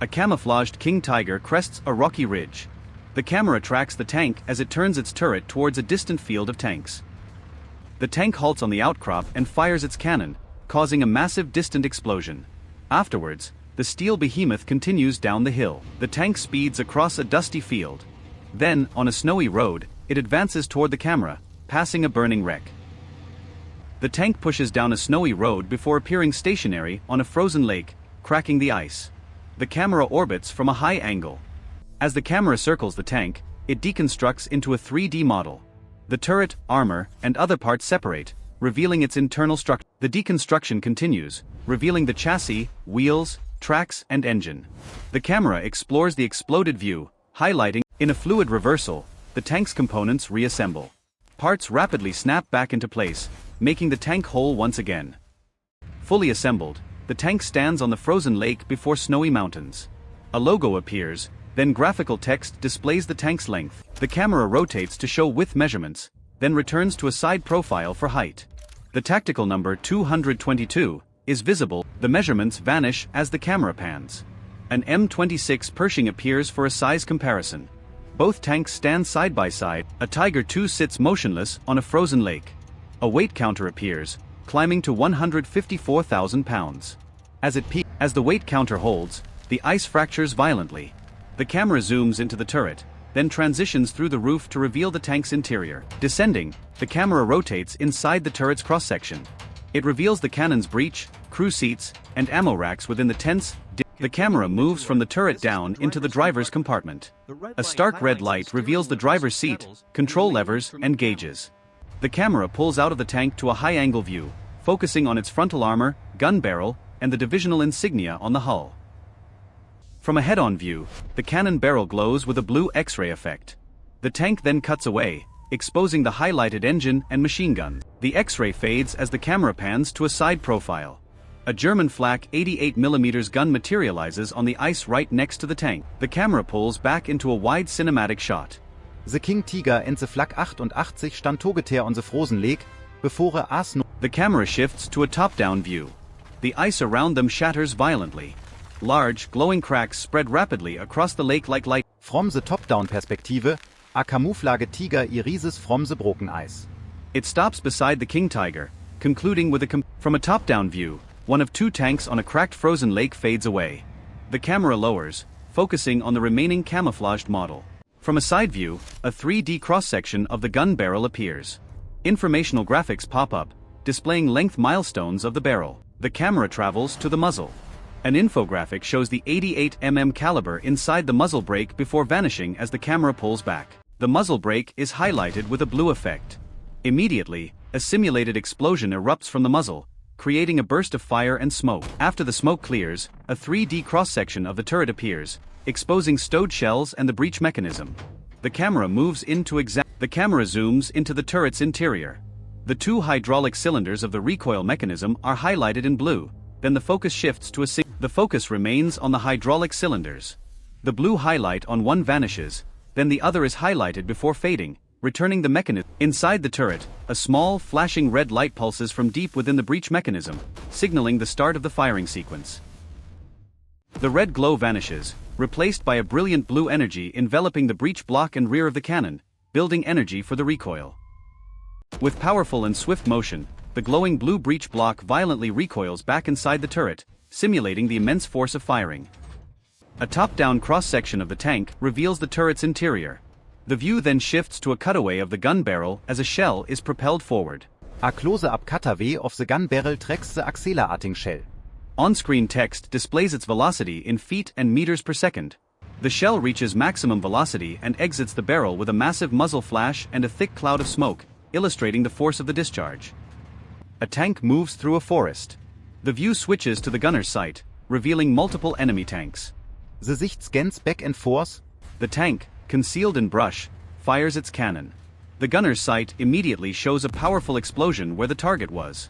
A camouflaged King Tiger crests a rocky ridge. The camera tracks the tank as it turns its turret towards a distant field of tanks. The tank halts on the outcrop and fires its cannon, causing a massive distant explosion. Afterwards, the steel behemoth continues down the hill. The tank speeds across a dusty field. Then, on a snowy road, it advances toward the camera, passing a burning wreck. The tank pushes down a snowy road before appearing stationary on a frozen lake, cracking the ice. The camera orbits from a high angle. As the camera circles the tank, it deconstructs into a 3D model. The turret, armor, and other parts separate, revealing its internal structure. The deconstruction continues, revealing the chassis, wheels, tracks, and engine. The camera explores the exploded view, highlighting, in a fluid reversal, the tank's components reassemble. Parts rapidly snap back into place, making the tank whole once again. Fully assembled, the tank stands on the frozen lake before snowy mountains. A logo appears, then graphical text displays the tank's length. The camera rotates to show width measurements, then returns to a side profile for height. The tactical number 222 is visible. The measurements vanish as the camera pans. An M26 Pershing appears for a size comparison. Both tanks stand side by side. A Tiger II sits motionless on a frozen lake. A weight counter appears, climbing to 154,000 pounds. As the weight counter holds, the ice fractures violently. The camera zooms into the turret, then transitions through the roof to reveal the tank's interior. Descending, the camera rotates inside the turret's cross-section. It reveals the cannon's breech, crew seats, and ammo racks within the tents. The camera moves from the turret down into the driver's compartment. A stark red light reveals the driver's seat, control levers, and gauges. The camera pulls out of the tank to a high-angle view, focusing on its frontal armor, gun barrel, and the divisional insignia on the hull. From a head-on view, the cannon barrel glows with a blue X-ray effect. The tank then cuts away, exposing the highlighted engine and machine gun. The X-ray fades as the camera pans to a side profile. A German Flak 88mm gun materializes on the ice right next to the tank. The camera pulls back into a wide cinematic shot. The King Tiger en the Flak 88 stand together on the frozen lake, before aas no. The camera shifts to a top-down view. The ice around them shatters violently. Large, glowing cracks spread rapidly across the lake like light. From the top-down perspective, a camouflage tiger irises from the broken ice. It stops beside the King Tiger, concluding with from a top-down view, one of two tanks on a cracked frozen lake fades away. The camera lowers, focusing on the remaining camouflaged model. From a side view, a 3D cross-section of the gun barrel appears. Informational graphics pop up, displaying length milestones of the barrel. The camera travels to the muzzle. An infographic shows the 88mm caliber inside the muzzle brake before vanishing as the camera pulls back. The muzzle brake is highlighted with a blue effect. Immediately, a simulated explosion erupts from the muzzle, creating a burst of fire and smoke. After the smoke clears, a 3D cross-section of the turret appears, exposing stowed shells and the breech mechanism. The camera zooms into the turret's interior. The two hydraulic cylinders of the recoil mechanism are highlighted in blue, then the focus shifts to the focus remains on the hydraulic cylinders. The blue highlight on one vanishes, then the other is highlighted before fading, returning the mechanism. Inside the turret, a small, flashing red light pulses from deep within the breech mechanism, signaling the start of the firing sequence. The red glow vanishes, replaced by a brilliant blue energy enveloping the breech block and rear of the cannon, building energy for the recoil. With powerful and swift motion, the glowing blue breech block violently recoils back inside the turret, simulating the immense force of firing. A top-down cross-section of the tank reveals the turret's interior. The view then shifts to a cutaway of the gun barrel as a shell is propelled forward. A close-up cutaway of the gun barrel tracks the accelerating shell. On-screen text displays its velocity in feet and meters per second. The shell reaches maximum velocity and exits the barrel with a massive muzzle flash and a thick cloud of smoke, illustrating the force of the discharge. A tank moves through a forest. The view switches to the gunner's sight, revealing multiple enemy tanks. The sight scans back and forth. The tank, concealed in brush, fires its cannon. The gunner's sight immediately shows a powerful explosion where the target was.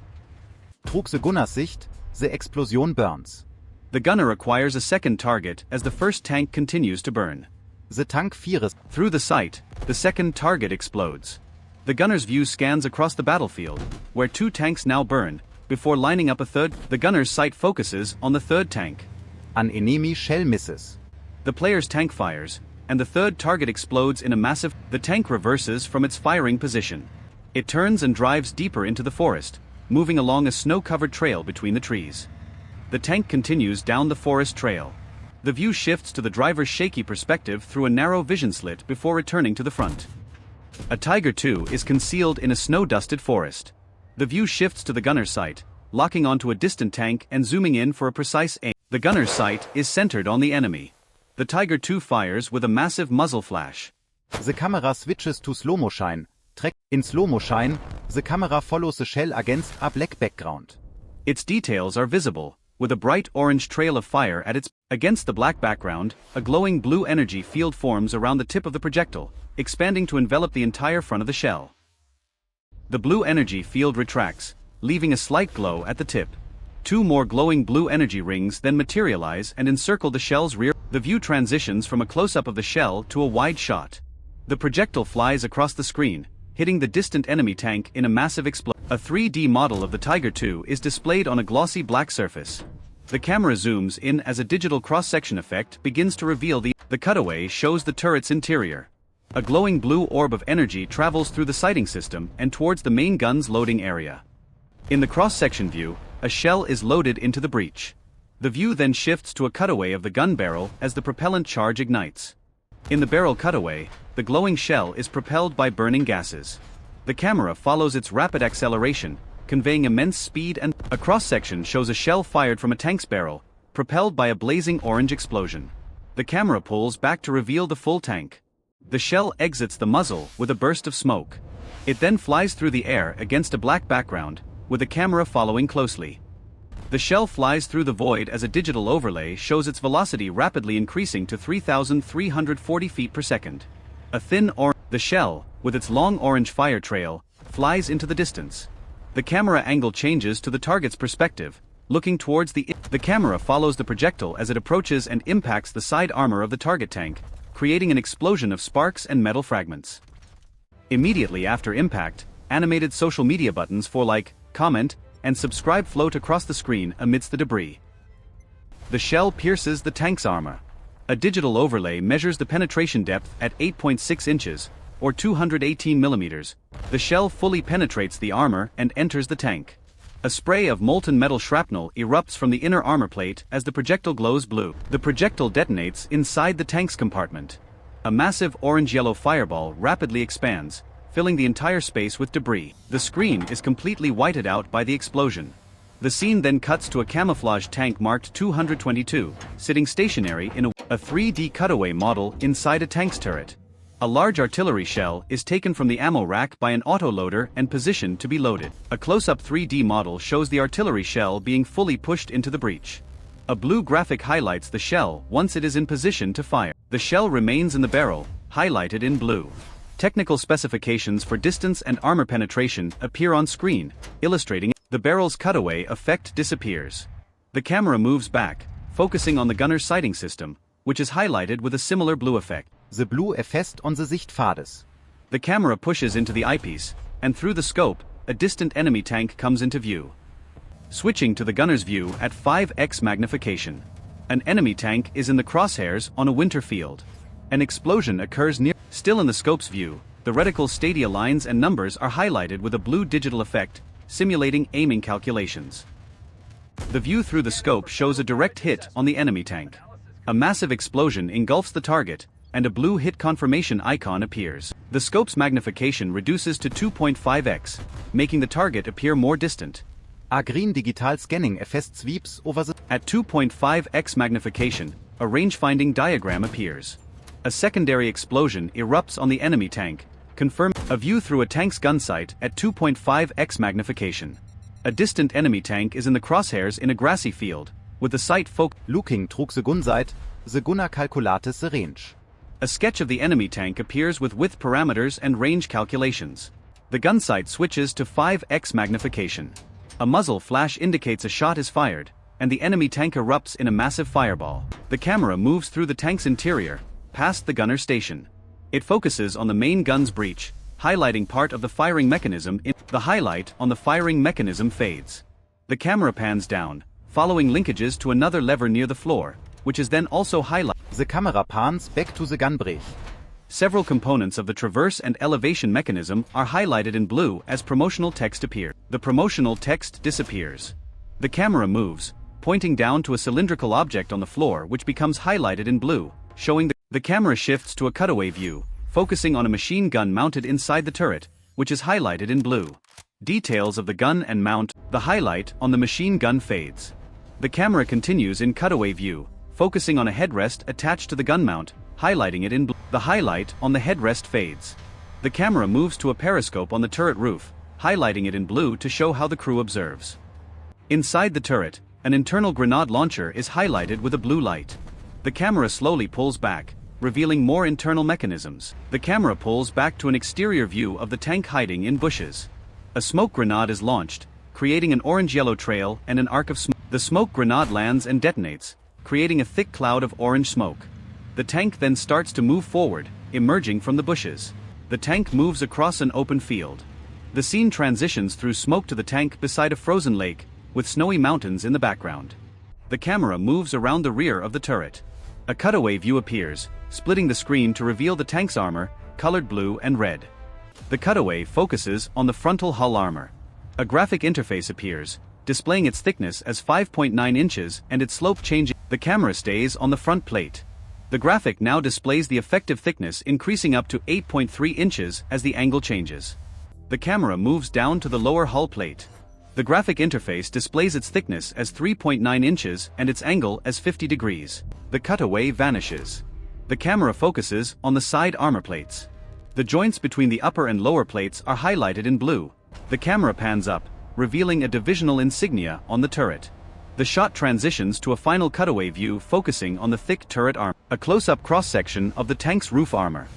Through the gunner's sight, the explosion burns. The gunner acquires a second target as the first tank continues to burn. The tank fires. Through the sight, the second target explodes. The gunner's view scans across the battlefield, where two tanks now burn, before lining up a third. The gunner's sight focuses on the third tank. An enemy shell misses. The player's tank fires, and the third target explodes in a massive. The tank reverses from its firing position. It turns and drives deeper into the forest, moving along a snow-covered trail between the trees. The tank continues down the forest trail. The view shifts to the driver's shaky perspective through a narrow vision slit before returning to the front. A Tiger II is concealed in a snow-dusted forest. The view shifts to the gunner's sight, locking onto a distant tank and zooming in for a precise aim. The gunner's sight is centered on the enemy. The Tiger II fires with a massive muzzle flash. The camera switches to slow motion. In slow motion, the camera follows the shell against a black background. Its details are visible, with a bright orange trail of fire against the black background. A glowing blue energy field forms around the tip of the projectile, expanding to envelop the entire front of the shell. The blue energy field retracts, leaving a slight glow at the tip. Two more glowing blue energy rings then materialize and encircle the shell's rear. The view transitions from a close-up of the shell to a wide shot. The projectile flies across the screen, hitting the distant enemy tank in a massive explosion. A 3D model of the Tiger II is displayed on a glossy black surface. The camera zooms in as a digital cross-section effect begins to reveal the cutaway shows the turret's interior. A glowing blue orb of energy travels through the sighting system and towards the main gun's loading area. In the cross-section view, a shell is loaded into the breech. The view then shifts to a cutaway of the gun barrel as the propellant charge ignites. In the barrel cutaway, the glowing shell is propelled by burning gases. The camera follows its rapid acceleration, conveying immense speed, and a cross-section shows a shell fired from a tank's barrel, propelled by a blazing orange explosion. The camera pulls back to reveal the full tank. The shell exits the muzzle with a burst of smoke. It then flies through the air against a black background, with the camera following closely. The shell flies through the void as a digital overlay shows its velocity rapidly increasing to 3,340 feet per second. The shell, with its long orange fire trail, flies into the distance. The camera angle changes to the target's perspective, looking towards the camera follows the projectile as it approaches and impacts the side armor of the target tank, creating an explosion of sparks and metal fragments. Immediately after impact, animated social media buttons for like, comment, and subscribe float across the screen amidst the debris. The shell pierces the tank's armor. A digital overlay measures the penetration depth at 8.6 inches, or 218 millimeters. The shell fully penetrates the armor and enters the tank. A spray of molten metal shrapnel erupts from the inner armor plate as the projectile glows blue. The projectile detonates inside the tank's compartment. A massive orange-yellow fireball rapidly expands, filling the entire space with debris. The screen is completely whited out by the explosion. The scene then cuts to a camouflage tank marked 222, sitting stationary in a 3D cutaway model inside a tank's turret. A large artillery shell is taken from the ammo rack by an autoloader and positioned to be loaded. A close-up 3D model shows the artillery shell being fully pushed into the breech. A blue graphic highlights the shell once it is in position to fire. The shell remains in the barrel, highlighted in blue. Technical specifications for distance and armor penetration appear on screen, illustrating the barrel's cutaway effect disappears. The camera moves back, focusing on the gunner's sighting system, which is highlighted with a similar blue effect. The blue effect on the Sichtpfades. The camera pushes into the eyepiece, and through the scope, a distant enemy tank comes into view. Switching to the gunner's view at 5x magnification. An enemy tank is in the crosshairs on a winter field. An explosion occurs near. Still in the scope's view, the reticle stadia lines and numbers are highlighted with a blue digital effect, simulating aiming calculations. The view through the scope shows a direct hit on the enemy tank. A massive explosion engulfs the target, and a blue hit confirmation icon appears. The scope's magnification reduces to 2.5x, making the target appear more distant. A green digital scanning effect sweeps over the. At 2.5x magnification, a range-finding diagram appears. A secondary explosion erupts on the enemy tank, confirming a view through a tank's gun sight at 2.5x magnification. A distant enemy tank is in the crosshairs in a grassy field, with the sight looking through the gun sight, the gunner calculates the range. A sketch of the enemy tank appears with width parameters and range calculations. The gun sight switches to 5x magnification. A muzzle flash indicates a shot is fired, and the enemy tank erupts in a massive fireball. The camera moves through the tank's interior, past the gunner station. It focuses on the main gun's breech, highlighting part of the firing mechanism. The highlight on the firing mechanism fades. The camera pans down, following linkages to another lever near the floor, which is then also highlighted. The camera pans back to the gun brake. Several components of the traverse and elevation mechanism are highlighted in blue as promotional text appears. The promotional text disappears. The camera moves, pointing down to a cylindrical object on the floor which becomes highlighted in blue, showing the camera shifts to a cutaway view, focusing on a machine gun mounted inside the turret, which is highlighted in blue. Details of the gun and mount, the highlight on the machine gun fades. The camera continues in cutaway view, focusing on a headrest attached to the gun mount, highlighting it in blue. The highlight on the headrest fades. The camera moves to a periscope on the turret roof, highlighting it in blue to show how the crew observes. Inside the turret, an internal grenade launcher is highlighted with a blue light. The camera slowly pulls back, revealing more internal mechanisms. The camera pulls back to an exterior view of the tank hiding in bushes. A smoke grenade is launched, creating an orange-yellow trail and an arc of smoke. The smoke grenade lands and detonates, creating a thick cloud of orange smoke. The tank then starts to move forward, emerging from the bushes. The tank moves across an open field. The scene transitions through smoke to the tank beside a frozen lake, with snowy mountains in the background. The camera moves around the rear of the turret. A cutaway view appears, splitting the screen to reveal the tank's armor, colored blue and red. The cutaway focuses on the frontal hull armor. A graphic interface appears, displaying its thickness as 5.9 inches and its slope changing. The camera stays on the front plate. The graphic now displays the effective thickness increasing up to 8.3 inches as the angle changes. The camera moves down to the lower hull plate. The graphic interface displays its thickness as 3.9 inches and its angle as 50 degrees. The cutaway vanishes. The camera focuses on the side armor plates. The joints between the upper and lower plates are highlighted in blue. The camera pans up, revealing a divisional insignia on the turret. The shot transitions to a final cutaway view focusing on the thick turret armor. A close-up cross-section of the tank's roof armor.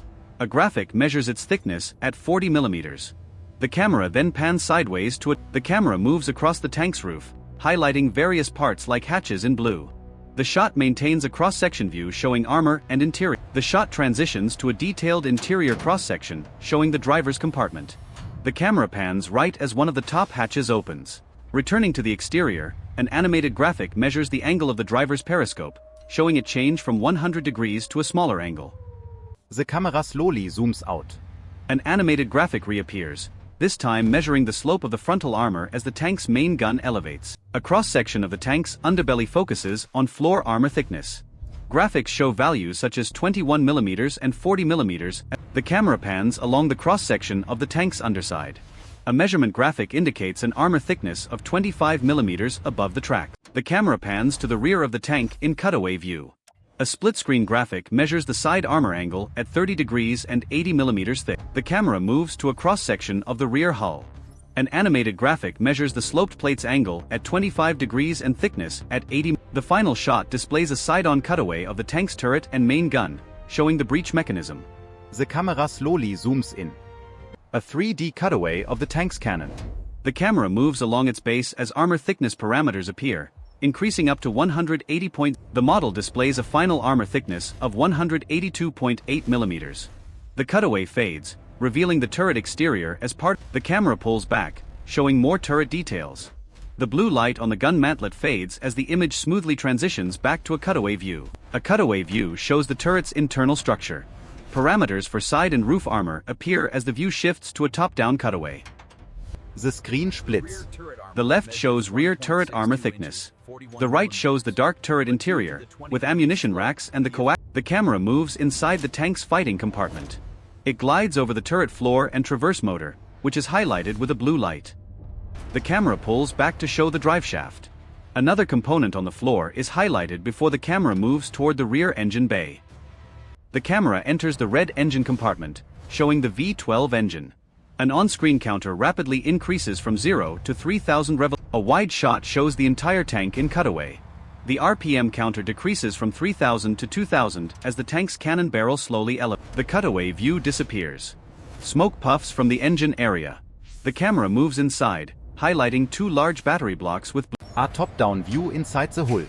A graphic measures its thickness at 40 millimeters. The camera then pans sideways to it. The camera moves across the tank's roof, highlighting various parts like hatches in blue. The shot maintains a cross-section view showing armor and interior. The shot transitions to a detailed interior cross-section showing the driver's compartment. The camera pans right as one of the top hatches opens. Returning to the exterior, an animated graphic measures the angle of the driver's periscope, showing it change from 100 degrees to a smaller angle. The camera slowly zooms out. An animated graphic reappears, this time measuring the slope of the frontal armor as the tank's main gun elevates. A cross-section of the tank's underbelly focuses on floor armor thickness. Graphics show values such as 21 mm and 40 mm. The camera pans along the cross-section of the tank's underside. A measurement graphic indicates an armor thickness of 25 mm above the track. The camera pans to the rear of the tank in cutaway view. A split-screen graphic measures the side armor angle at 30 degrees and 80 mm thick. The camera moves to a cross-section of the rear hull. An animated graphic measures the sloped plate's angle at 25 degrees and thickness at 80. The final shot displays a side-on cutaway of the tank's turret and main gun, showing the breech mechanism. The camera slowly zooms in. A 3D cutaway of the tank's cannon. The camera moves along its base as armor thickness parameters appear, increasing up to 180 points. The model displays a final armor thickness of 182.8 mm. The cutaway fades, revealing the turret exterior as part. The camera pulls back, showing more turret details. The blue light on the gun mantlet fades as the image smoothly transitions back to a cutaway view. A cutaway view shows the turret's internal structure. Parameters for side and roof armor appear as the view shifts to a top-down cutaway. The screen splits. The left shows rear turret armor thickness. The right shows the dark turret interior, with ammunition racks and the coax. The camera moves inside the tank's fighting compartment. It glides over the turret floor and traverse motor, which is highlighted with a blue light. The camera pulls back to show the driveshaft. Another component on the floor is highlighted before the camera moves toward the rear engine bay. The camera enters the red engine compartment, showing the V12 engine. An on-screen counter rapidly increases from 0 to 3,000 revolutions. A wide shot shows the entire tank in cutaway. The RPM counter decreases from 3,000 to 2,000 as the tank's cannon barrel slowly elevates. The cutaway view disappears. Smoke puffs from the engine area. The camera moves inside, highlighting two large battery blocks with a top-down view inside the hull.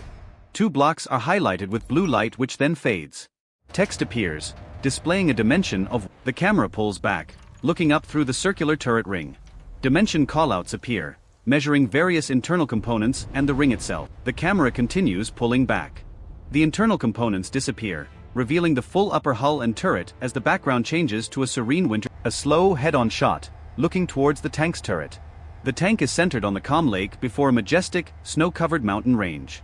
Two blocks are highlighted with blue light which then fades. Text appears, displaying a dimension of. The camera pulls back, looking up through the circular turret ring. Dimension callouts appear, measuring various internal components and the ring itself. The camera continues pulling back. The internal components disappear, revealing the full upper hull and turret as the background changes to a serene winter. A slow head-on shot, looking towards the tank's turret. The tank is centered on the calm lake before a majestic, snow-covered mountain range.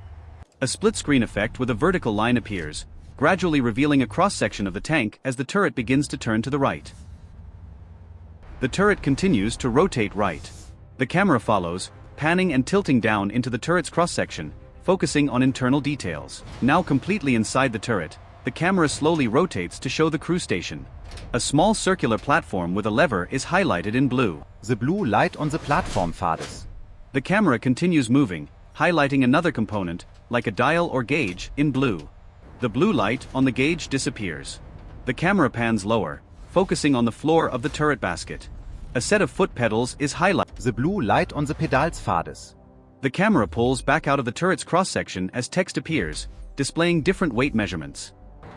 A split-screen effect with a vertical line appears, gradually revealing a cross-section of the tank as the turret begins to turn to the right. The turret continues to rotate right. The camera follows, panning and tilting down into the turret's cross-section, focusing on internal details. Now completely inside the turret, the camera slowly rotates to show the crew station. A small circular platform with a lever is highlighted in blue. The blue light on the platform fades. The camera continues moving, highlighting another component, like a dial or gauge, in blue. The blue light on the gauge disappears. The camera pans lower, focusing on the floor of the turret basket. A set of foot pedals is highlighted. The blue light on the pedals fades. The camera pulls back out of the turret's cross-section as text appears, displaying different weight measurements.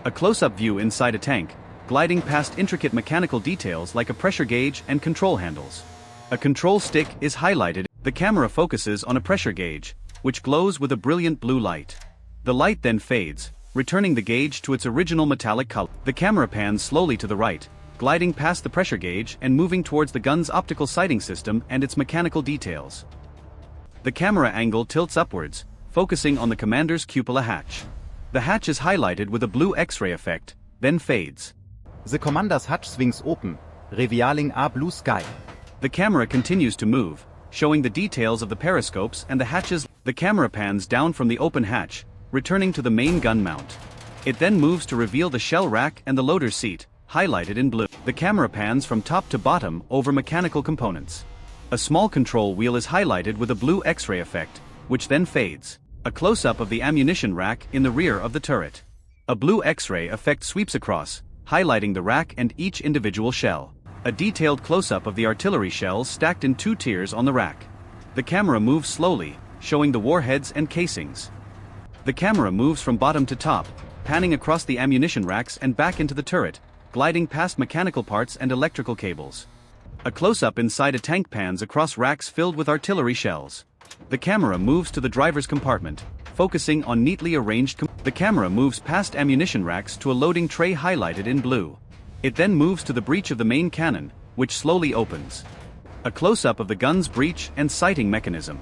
A close-up view inside a tank, gliding past intricate mechanical details like a pressure gauge and control handles. A control stick is highlighted. The camera focuses on a pressure gauge, which glows with a brilliant blue light. The light then fades, returning the gauge to its original metallic color. The camera pans slowly to the right, gliding past the pressure gauge and moving towards the gun's optical sighting system and its mechanical details. The camera angle tilts upwards, focusing on the commander's cupola hatch. The hatch is highlighted with a blue X-ray effect, then fades. The commander's hatch swings open, revealing a blue sky. The camera continues to move, showing the details of the periscopes and the hatches. The camera pans down from the open hatch, returning to the main gun mount. It then moves to reveal the shell rack and the loader's seat, highlighted in blue. The camera pans from top to bottom over mechanical components. A small control wheel is highlighted with a blue X-ray effect, which then fades. A close-up of the ammunition rack in the rear of the turret. A blue X-ray effect sweeps across, highlighting the rack and each individual shell. A detailed close-up of the artillery shells stacked in 2 tiers on the rack. The camera moves slowly, showing the warheads and casings. The camera moves from bottom to top, panning across the ammunition racks and back into the turret, gliding past mechanical parts and electrical cables. A close-up inside a tank pans across racks filled with artillery shells. The camera moves to the driver's compartment, focusing on neatly arranged. The camera moves past ammunition racks to a loading tray highlighted in blue. It then moves to the breech of the main cannon, which slowly opens. A close-up of the gun's breech and sighting mechanism.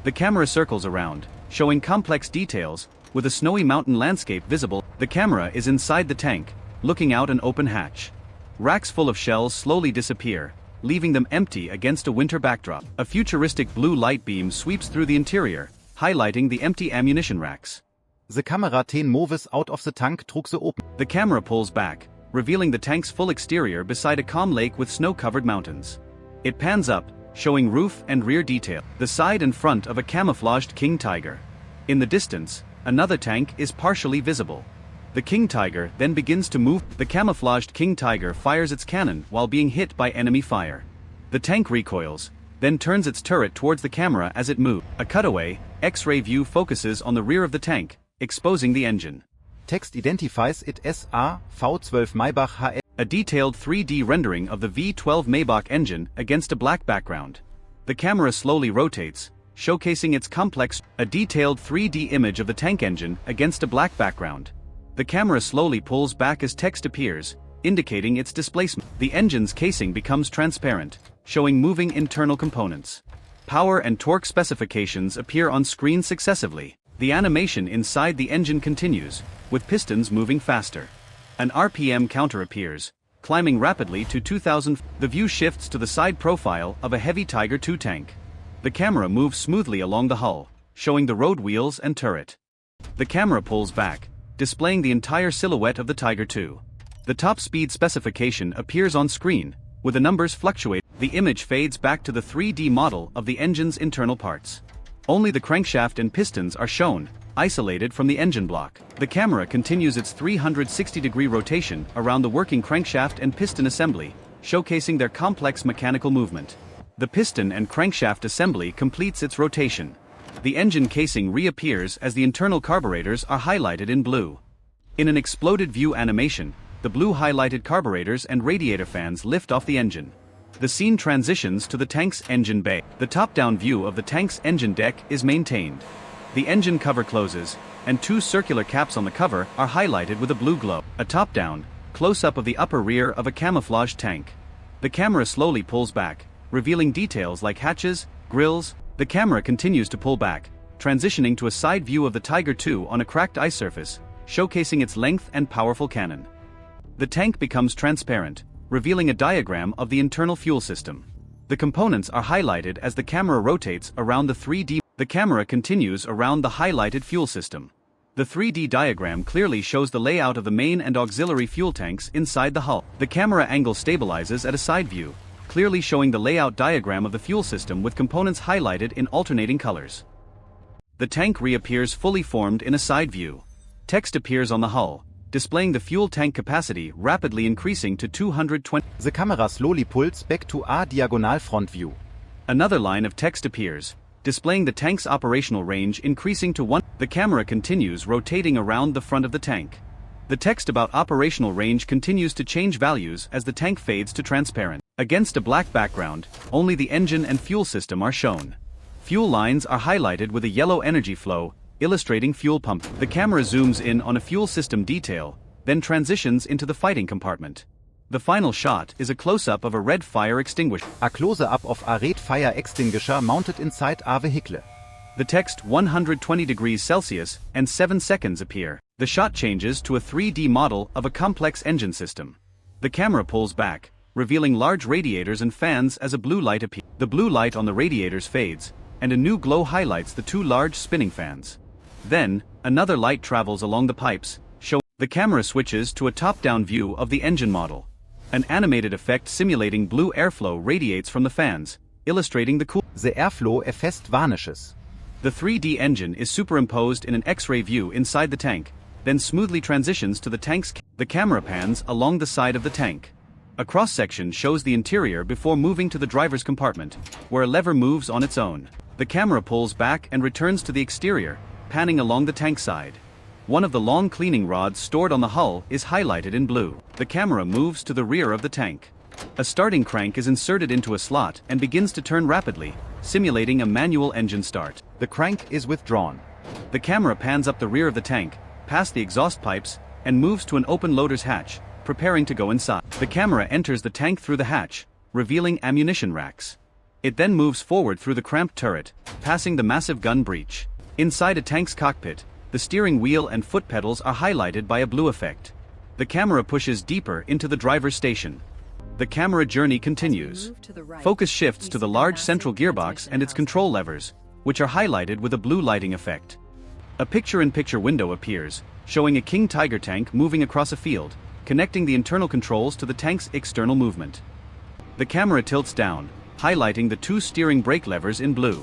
The camera circles around, showing complex details, with a snowy mountain landscape visible. The camera is inside the tank, looking out an open hatch. Racks full of shells slowly disappear, leaving them empty against a winter backdrop. A futuristic blue light beam sweeps through the interior, highlighting the empty ammunition racks. The camera ten moves out of the tank through the open. The camera pulls back, revealing the tank's full exterior beside a calm lake with snow-covered mountains. It pans up, showing roof and rear detail. The side and front of a camouflaged King Tiger. In the distance, another tank is partially visible. The King Tiger then begins to move. The camouflaged King Tiger fires its cannon while being hit by enemy fire. The tank recoils, then turns its turret towards the camera as it moves. A cutaway, X-ray view focuses on the rear of the tank, exposing the engine. Text identifies it as a V12 Maybach HL. A detailed 3D rendering of the V12 Maybach engine against a black background. The camera slowly rotates, showcasing its complex. A detailed 3D image of the tank engine against a black background. The camera slowly pulls back as text appears, indicating its displacement. The engine's casing becomes transparent, showing moving internal components. Power and torque specifications appear on screen successively. The animation inside the engine continues, with pistons moving faster. An RPM counter appears, climbing rapidly to 2000. The view shifts to the side profile of a heavy Tiger II tank. The camera moves smoothly along the hull, showing the road wheels and turret. The camera pulls back, displaying the entire silhouette of the Tiger II. The top speed specification appears on screen, with the numbers fluctuate. The image fades back to the 3D model of the engine's internal parts. Only the crankshaft and pistons are shown, isolated from the engine block. The camera continues its 360-degree rotation around the working crankshaft and piston assembly, showcasing their complex mechanical movement. The piston and crankshaft assembly completes its rotation. The engine casing reappears as the internal carburetors are highlighted in blue. In an exploded view animation, the blue highlighted carburetors and radiator fans lift off the engine. The scene transitions to the tank's engine bay. The top-down view of the tank's engine deck is maintained. The engine cover closes, and two circular caps on the cover are highlighted with a blue glow. A top-down, close-up of the upper rear of a camouflaged tank. The camera slowly pulls back, revealing details like hatches, grills. The camera continues to pull back, transitioning to a side view of the Tiger II on a cracked ice surface, showcasing its length and powerful cannon. The tank becomes transparent, revealing a diagram of the internal fuel system. The components are highlighted as the camera rotates around the 3D. The camera continues around the highlighted fuel system. The 3D diagram clearly shows the layout of the main and auxiliary fuel tanks inside the hull. The camera angle stabilizes at a side view, clearly showing the layout diagram of the fuel system with components highlighted in alternating colors. The tank reappears fully formed in a side view. Text appears on the hull, displaying the fuel tank capacity rapidly increasing to 220. The camera slowly pulls back to a diagonal front view. Another line of text appears, displaying the tank's operational range increasing to 1. The camera continues rotating around the front of the tank. The text about operational range continues to change values as the tank fades to transparent. Against a black background, only the engine and fuel system are shown. Fuel lines are highlighted with a yellow energy flow, illustrating fuel pump. The camera zooms in on a fuel system detail, then transitions into the fighting compartment. The final shot is a close-up of a red fire extinguisher. A close-up of a red fire extinguisher mounted inside a vehicle. The text 120 degrees Celsius and 7 seconds appear. The shot changes to a 3D model of a complex engine system. The camera pulls back, revealing large radiators and fans as a blue light appears. The blue light on the radiators fades, and a new glow highlights the two large spinning fans. Then, another light travels along the pipes, showing. The camera switches to a top-down view of the engine model. An animated effect simulating blue airflow radiates from the fans, illustrating the cool. The airflow effect vanishes. The 3D engine is superimposed in an X-ray view inside the tank, then smoothly transitions to the tank's. The camera pans along the side of the tank. A cross-section shows the interior before moving to the driver's compartment, where a lever moves on its own. The camera pulls back and returns to the exterior, panning along the tank side. One of the long cleaning rods stored on the hull is highlighted in blue. The camera moves to the rear of the tank. A starting crank is inserted into a slot and begins to turn rapidly, simulating a manual engine start. The crank is withdrawn. The camera pans up the rear of the tank, past the exhaust pipes, and moves to an open loader's hatch, preparing to go inside. The camera enters the tank through the hatch, revealing ammunition racks. It then moves forward through the cramped turret, passing the massive gun breech. Inside a tank's cockpit, the steering wheel and foot pedals are highlighted by a blue effect. The camera pushes deeper into the driver's station. The camera journey continues. Focus shifts to the large central gearbox and its control levers, which are highlighted with a blue lighting effect. A picture-in-picture window appears, showing a King Tiger tank moving across a field, connecting the internal controls to the tank's external movement. The camera tilts down, highlighting the two steering brake levers in blue.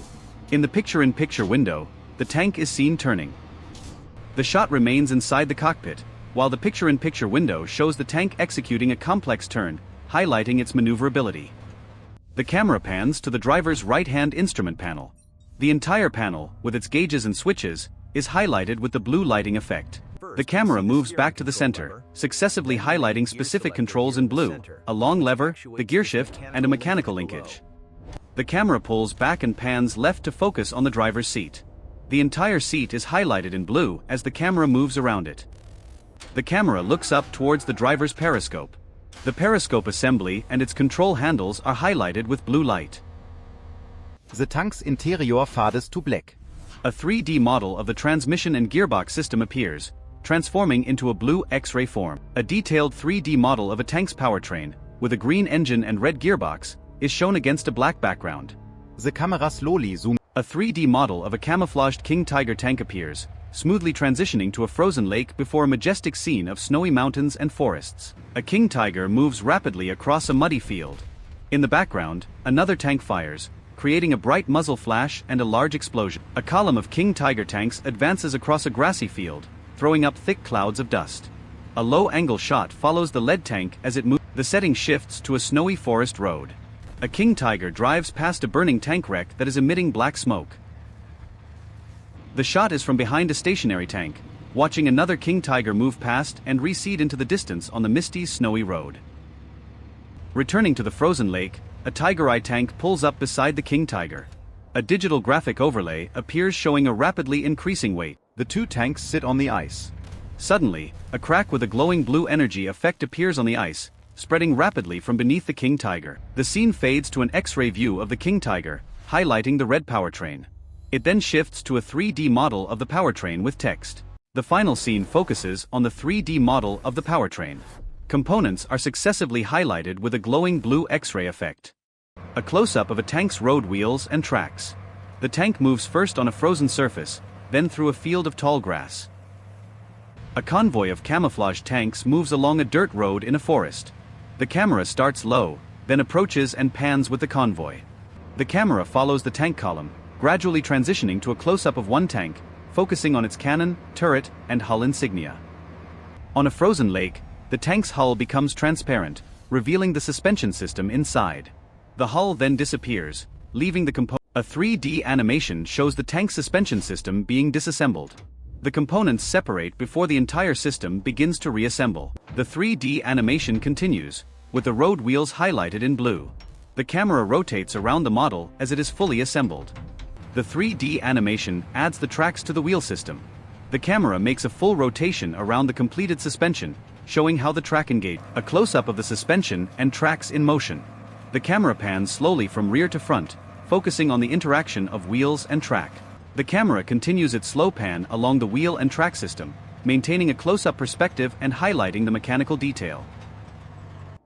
In the picture-in-picture window, the tank is seen turning. The shot remains inside the cockpit, while the picture-in-picture window shows the tank executing a complex turn, highlighting its maneuverability. The camera pans to the driver's right-hand instrument panel. The entire panel, with its gauges and switches, is highlighted with the blue lighting effect. The camera moves back to the center, successively highlighting specific controls in blue, a long lever, the gearshift, and a mechanical linkage. The camera pulls back and pans left to focus on the driver's seat. The entire seat is highlighted in blue as the camera moves around it. The camera looks up towards the driver's periscope. The periscope assembly and its control handles are highlighted with blue light. The tank's interior fades to black. A 3D model of the transmission and gearbox system appears, transforming into a blue X-ray form. A detailed 3D model of a tank's powertrain, with a green engine and red gearbox, is shown against a black background. The camera slowly zooms. A 3D model of a camouflaged King Tiger tank appears, smoothly transitioning to a frozen lake before a majestic scene of snowy mountains and forests. A King Tiger moves rapidly across a muddy field. In the background, another tank fires, creating a bright muzzle flash and a large explosion. A column of King Tiger tanks advances across a grassy field, throwing up thick clouds of dust. A low-angle shot follows the lead tank as it moves. The setting shifts to a snowy forest road. A King Tiger drives past a burning tank wreck that is emitting black smoke. The shot is from behind a stationary tank, watching another King Tiger move past and recede into the distance on the misty, snowy road. Returning to the frozen lake, a Tiger Eye tank pulls up beside the King Tiger. A digital graphic overlay appears showing a rapidly increasing weight. The two tanks sit on the ice. Suddenly, a crack with a glowing blue energy effect appears on the ice, spreading rapidly from beneath the King Tiger. The scene fades to an X-ray view of the King Tiger, highlighting the red powertrain. It then shifts to a 3D model of the powertrain with text. The final scene focuses on the 3D model of the powertrain. Components are successively highlighted with a glowing blue X-ray effect. A close-up of a tank's road wheels and tracks. The tank moves first on a frozen surface, then through a field of tall grass. A convoy of camouflaged tanks moves along a dirt road in a forest. The camera starts low, then approaches and pans with the convoy. The camera follows the tank column, gradually transitioning to a close-up of one tank, focusing on its cannon, turret, and hull insignia. On a frozen lake, the tank's hull becomes transparent, revealing the suspension system inside. The hull then disappears, leaving the component. A 3D animation shows the tank suspension system being disassembled. The components separate before the entire system begins to reassemble. The 3D animation continues, with the road wheels highlighted in blue. The camera rotates around the model as it is fully assembled. The 3D animation adds the tracks to the wheel system. The camera makes a full rotation around the completed suspension, showing how the track engages. A close-up of the suspension and tracks in motion. The camera pans slowly from rear to front, focusing on the interaction of wheels and track. The camera continues its slow pan along the wheel and track system, maintaining a close-up perspective and highlighting the mechanical detail.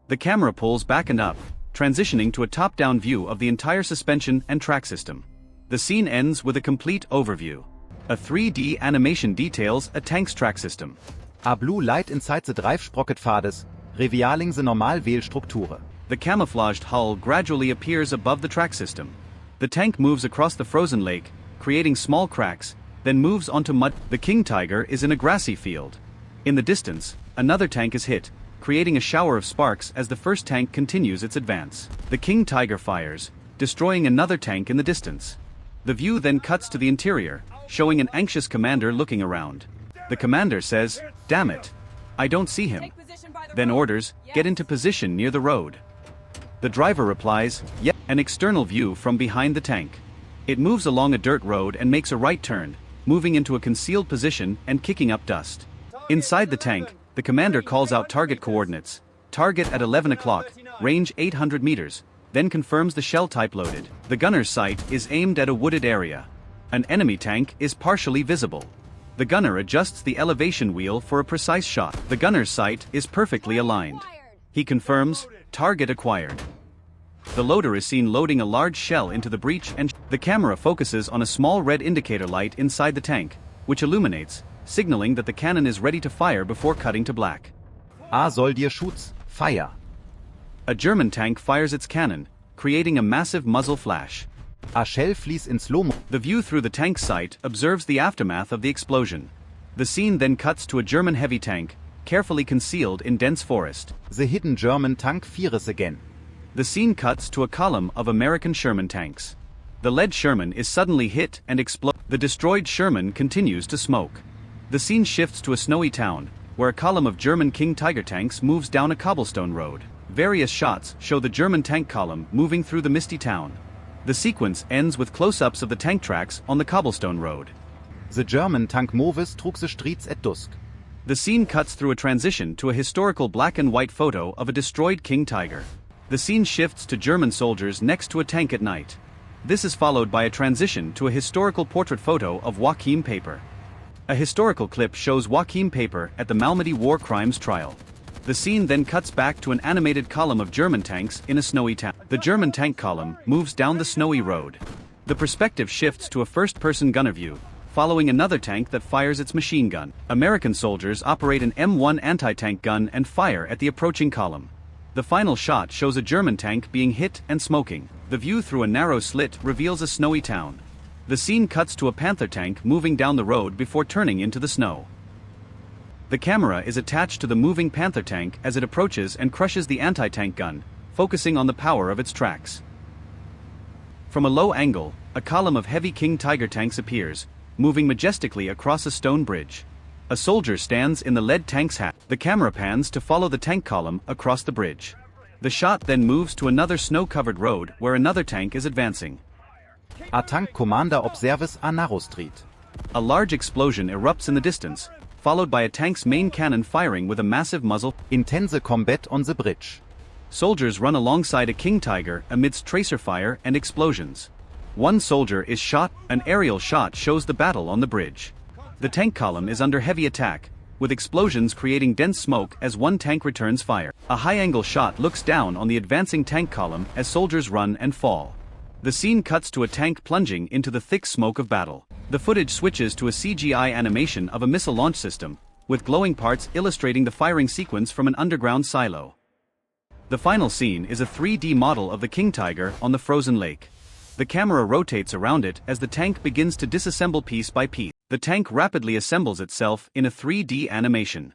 The camera pulls back and up, transitioning to a top-down view of the entire suspension and track system. The scene ends with a complete overview. A 3D animation details a tank's track system. A blue light inside the Drive-Sprocket-Pfades, revealing the Normalwählstruktur. The camouflaged hull gradually appears above the track system. The tank moves across the frozen lake, creating small cracks, then moves onto mud. The King Tiger is in a grassy field. In the distance, another tank is hit, creating a shower of sparks as the first tank continues its advance. The King Tiger fires, destroying another tank in the distance. The view then cuts to the interior, showing an anxious commander looking around. The commander says, "Damn it. I don't see him." Then orders, "Get into position near the road." The driver replies, "Yeah." An external view from behind the tank. It moves along a dirt road and makes a right turn, moving into a concealed position and kicking up dust. Inside the tank, the commander calls out target coordinates. Target at 11 o'clock, range 800 meters, then confirms the shell type loaded. The gunner's sight is aimed at a wooded area. An enemy tank is partially visible. The gunner adjusts the elevation wheel for a precise shot. The gunner's sight is perfectly aligned. He confirms, target acquired. The loader is seen loading a large shell into the breech and the camera focuses on a small red indicator light inside the tank, which illuminates, signaling that the cannon is ready to fire before cutting to black. A soll dir Schutz, fire. A German tank fires its cannon, creating a massive muzzle flash. A shell fließt in slow-mo. The view through the tank's sight observes the aftermath of the explosion. The scene then cuts to a German heavy tank, carefully concealed in dense forest. The hidden German tank fires again. The scene cuts to a column of American Sherman tanks. The lead Sherman is suddenly hit and explodes. The destroyed Sherman continues to smoke. The scene shifts to a snowy town, where a column of German King Tiger tanks moves down a cobblestone road. Various shots show the German tank column moving through the misty town. The sequence ends with close-ups of the tank tracks on the cobblestone road. The German tank moves through the streets at dusk. The scene cuts through a transition to a historical black and white photo of a destroyed King Tiger. The scene shifts to German soldiers next to a tank at night. This is followed by a transition to a historical portrait photo of Joachim Paper. A historical clip shows Joachim Paper at the Malmedy war crimes trial. The scene then cuts back to an animated column of German tanks in a snowy town. The German tank column moves down the snowy road. The perspective shifts to a first-person gunner view, following another tank that fires its machine gun. American soldiers operate an M1 anti-tank gun and fire at the approaching column. The final shot shows a German tank being hit and smoking. The view through a narrow slit reveals a snowy town. The scene cuts to a Panther tank moving down the road before turning into the snow. The camera is attached to the moving Panther tank as it approaches and crushes the anti-tank gun, focusing on the power of its tracks. From a low angle, a column of heavy King Tiger tanks appears, moving majestically across a stone bridge. A soldier stands in the lead tank's hat. The camera pans to follow the tank column across the bridge. The shot then moves to another snow-covered road where another tank is advancing. A tank commander observes a narrow street. A large explosion erupts in the distance, followed by a tank's main cannon firing with a massive muzzle. Intense combat on the bridge. Soldiers run alongside a King Tiger amidst tracer fire and explosions. One soldier is shot. An aerial shot shows the battle on the bridge. The tank column is under heavy attack, with explosions creating dense smoke as one tank returns fire. A high-angle shot looks down on the advancing tank column as soldiers run and fall. The scene cuts to a tank plunging into the thick smoke of battle. The footage switches to a CGI animation of a missile launch system, with glowing parts illustrating the firing sequence from an underground silo. The final scene is a 3D model of the King Tiger on the frozen lake. The camera rotates around it as the tank begins to disassemble piece by piece. The tank rapidly assembles itself in a 3D animation.